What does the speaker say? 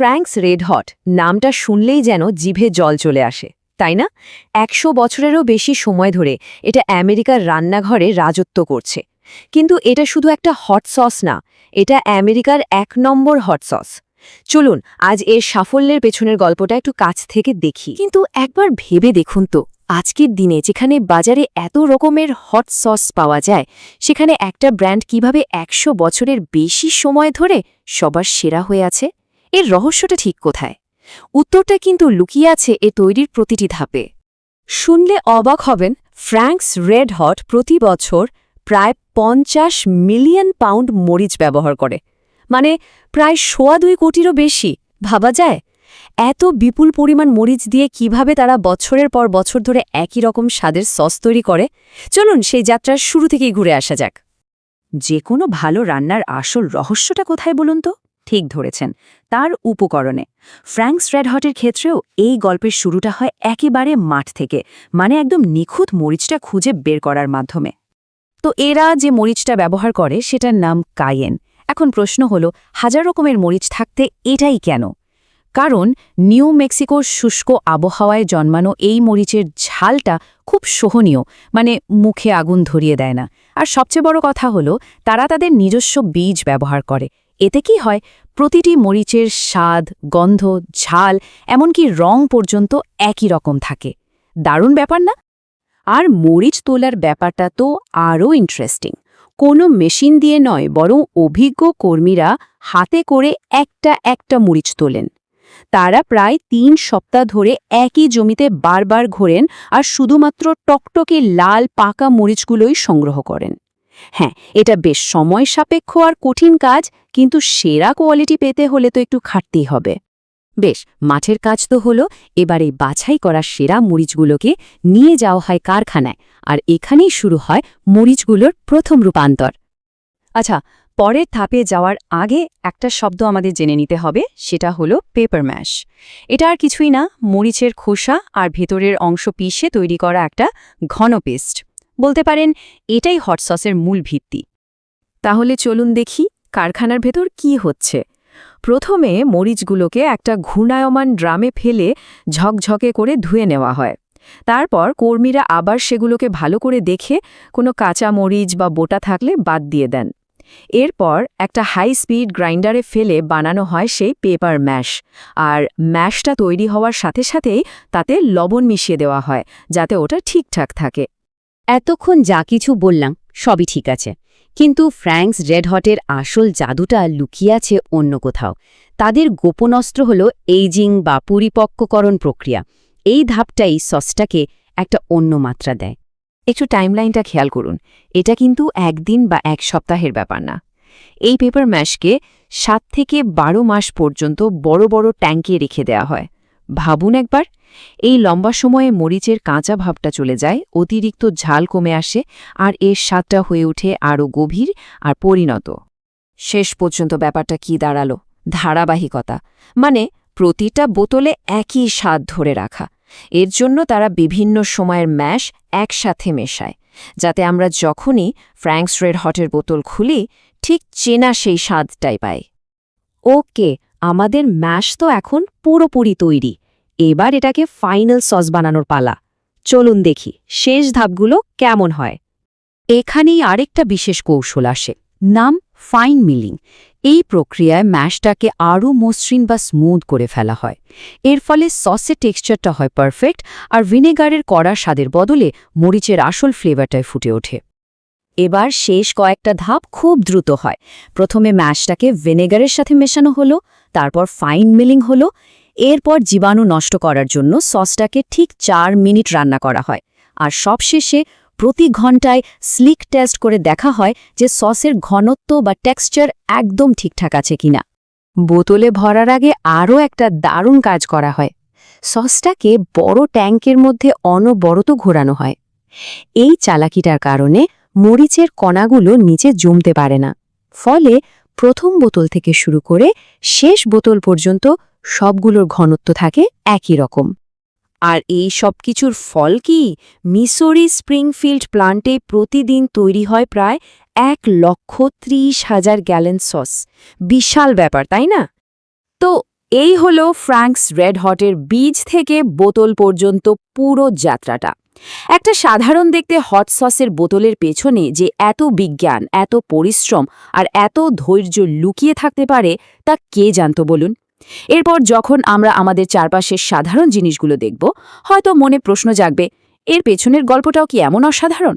Francs red hot নামটা শুনলেই যেন জিভে জল চলে আসে, তাই না? ১০০ বছরেরও বেশি সময় ধরে এটা আমেরিকার রান্নাঘরে রাজত্ব করছে। কিন্তু এটা শুধু একটা হট সস না, এটা আমেরিকার ১ নম্বর হট সস। চলুন আজ এর সাফল্যের পেছনের গল্পটা একটু কাছ থেকে দেখি। কিন্তু একবার ভেবে দেখুন তো, আজকের দিনে যেখানে বাজারে এত রকমের হট সস পাওয়া যায়, সেখানে একটা ব্র্যান্ড কিভাবে ১০০ বছরের বেশি সময় ধরে সবার সেরা হয়ে আছে? এর রহস্যটা ঠিক কোথায়? উত্তরটা কিন্তু লুকিয়ে আছে এ তৈরির প্রতিটি ধাপে। শুনলে অবাক হবেন, ফ্র্যাঙ্কস রেড হট প্রতি বছর প্রায় ৫০ মিলিয়ন পাউন্ড মরিচ ব্যবহার করে, মানে প্রায় ২.৫ কোটিরও বেশি। ভাবা যায় এত বিপুল পরিমাণ মরিচ দিয়ে কিভাবে তারা বছরের পর বছর ধরে একই রকম স্বাদের সস তৈরি করে। চলুন সেই যাত্রার শুরু থেকেই ঘুরে আসা যাক। যে কোনো ভালো রান্নার আসল রহস্যটা কোথায় বলুন তো? ঠিক ধরেছেন, তার উপকরণে। ফ্র্যাঙ্কস রেড হটের ক্ষেত্রেও এই গল্পের শুরুটা হয় একেবারে মাঠ থেকে, মানে একদম নিখুঁত মরিচটা খুঁজে বের করার মাধ্যমে। তো এরা যে মরিচটা ব্যবহার করে সেটার নাম কায়েন। এখন প্রশ্ন হলো, হাজার রকমের মরিচ থাকতে এটাই কেন? কারণ নিউ মেক্সিকোর শুষ্ক আবহাওয়ায় জন্মানো এই মরিচের ঝালটা খুব সহনীয়, মানে মুখে আগুন ধরিয়ে দেয় না। আর সবচেয়ে বড় কথা হলো, তারা তাদের নিজস্ব বীজ ব্যবহার করে। এতে কি হয়, প্রতিটি মরিচের স্বাদ, গন্ধ, ঝাল, এমনকি রং পর্যন্ত একই রকম থাকে। দারুণ ব্যাপার না? আর মরিচ তোলার ব্যাপারটা তো আরও ইন্টারেস্টিং। কোনো মেশিন দিয়ে নয়, বরং অভিজ্ঞ কর্মীরা হাতে করে একটা একটা মরিচ তোলেন। তারা প্রায় ৩ সপ্তাহ ধরে একই জমিতে বারবার ঘোরেন আর শুধুমাত্র টকটকে লাল পাকা মরিচগুলোই সংগ্রহ করেন। হ্যাঁ, এটা বেশ সময় সাপেক্ষ আর কঠিন কাজ, কিন্তু সেরা কোয়ালিটি পেতে হলে তো একটু খাটতেই হবে। বেশ, মাঠের কাজ তো হলো, এবার এই বাছাই করা সেরা মরিচগুলোকে নিয়ে যাওয়া হয় কারখানায়, আর এখানেই শুরু হয় মরিচগুলোর প্রথম রূপান্তর। আচ্ছা, পরের ধাপে যাওয়ার আগে একটা শব্দ আমাদের জেনে নিতে হবে, সেটা হলো পেপার ম্যাশ। এটা আর কিছুই না, মরিচের খোসা আর ভেতরের অংশ পিষে তৈরি করা একটা ঘন পেস্ট। বলতে পারেন এটাই হট সসের মূল ভিত্তি। তাহলে চলুন দেখি কারখানার ভেতর কি হচ্ছে। প্রথমে মরিচগুলোকে একটা ঘূর্ণায়মান ড্রামে ফেলে ঝকঝকে করে ধুয়ে নেওয়া হয়। তারপর কর্মীরা আবার সেগুলোকে ভালো করে দেখে কোনো কাঁচা মরিচ বা বোটা থাকলে বাদ দিয়ে দেন। এরপর একটা হাই স্পিড গ্রাইন্ডারে ফেলে বানানো হয় সেই পেপার ম্যাশ। আর ম্যাশটা তৈরি হওয়ার সাথে সাথেই তাতে লবণ মিশিয়ে দেওয়া হয়, যাতে ওটা ঠিকঠাক থাকে। এতক্ষণ যা কিছু বললাম সবই ঠিক আছে, কিন্তু ফ্র্যাঙ্কস রেড হটের আসল জাদুটা লুকিয়ে আছে অন্য কোথাও। তাদের গোপন অস্ত্র হল এইজিং বা পরিপক্ককরণ প্রক্রিয়া। এই ধাপটাই সসটাকে একটা অন্য মাত্রা দেয়। একটু টাইমলাইনটা খেয়াল করুন, এটা কিন্তু একদিন বা এক সপ্তাহের ব্যাপার না। এই পেপার ম্যাশকে ৭ থেকে ১২ মাস পর্যন্ত বড় বড় ট্যাঙ্কে রেখে দেওয়া হয়। ভাবুন একবার, এই লম্বা সময়ে মরিচের কাঁচা ভাবটা চলে যায়, অতিরিক্ত ঝাল কমে আসে, আর এর স্বাদটা হয়ে ওঠে আরও গভীর আর পরিণত। শেষ পর্যন্ত ব্যাপারটা কি দাঁড়ালো? ধারাবাহিকতা, মানে প্রতিটা বোতলে একই স্বাদ ধরে রাখা। এর জন্য তারা বিভিন্ন সময়ের ম্যাশ একসাথে মেশায়, যাতে আমরা যখনই ফ্র্যাঙ্কস রেড হটের বোতল খুলি ঠিক চেনা সেই স্বাদটাই পাই। ওকে, আমাদের ম্যাশ তো এখন পুরোপুরি তৈরি। এবার এটাকে ফাইনাল সস বানানোর পালা। চলুন দেখি শেষ ধাপগুলো কেমন হয়। এখানেই আরেকটা বিশেষ কৌশল আসে, নাম ফাইন মিলিং। এই প্রক্রিয়ায় ম্যাশটাকে আরও মসৃণ বা স্মুথ করে ফেলা হয়। এর ফলে সসের টেক্সচারটা হয় পারফেক্ট, আর ভিনেগারের কড়া স্বাদের বদলে মরিচের আসল ফ্লেভারটায় ফুটে ওঠে। এবার শেষ কয়েকটা ধাপ খুব দ্রুত হয়। প্রথমে ম্যাশটাকে ভিনেগারের সাথে মেশানো হলো, তারপর ফাইন মিলিং হলো। এরপর জীবাণু নষ্ট করার জন্য সসটাকে ঠিক ৪ মিনিট রান্না করা হয়। আর সবশেষে প্রতি ঘন্টায় স্লিক টেস্ট করে দেখা হয় যে সসের ঘনত্ব বা টেক্সচার একদম ঠিকঠাক আছে কিনা। বোতলে ভরার আগে আরও একটা দারুণ কাজ করা হয়, সসটাকে বড় ট্যাঙ্কের মধ্যে অনবরত ঘোরানো হয়। এই চালাকিটার কারণে মরিচের কণাগুলো নিচে জমতে পারে না, ফলে প্রথম বোতল থেকে শুরু করে শেষ বোতল পর্যন্ত সবগুলোর ঘনত্ব থাকে একই রকম। আর এই সব কিছুর ফল কি? মিসৌরি স্প্রিংফিল্ড প্লান্টে প্রতিদিন তৈরি হয় প্রায় ১,৩০,০০০ গ্যালন সস। বিশাল ব্যাপার, তাই না? তো এই হলো ফ্র্যাঙ্কস রেড হটের বীজ থেকে বোতল পর্যন্ত পুরো যাত্রাটা। একটা সাধারণ দেখতে হট সসের বোতলের পেছনে যে এত বিজ্ঞান, এত পরিশ্রম আর এত ধৈর্য লুকিয়ে থাকতে পারে তা কে জানতো বলুন। এরপর যখন আমরা আমাদের চারপাশের সাধারণ জিনিসগুলো দেখব, হয়তো মনে প্রশ্ন জাগবে, এর পেছনের গল্পটাও কি এমন অসাধারণ?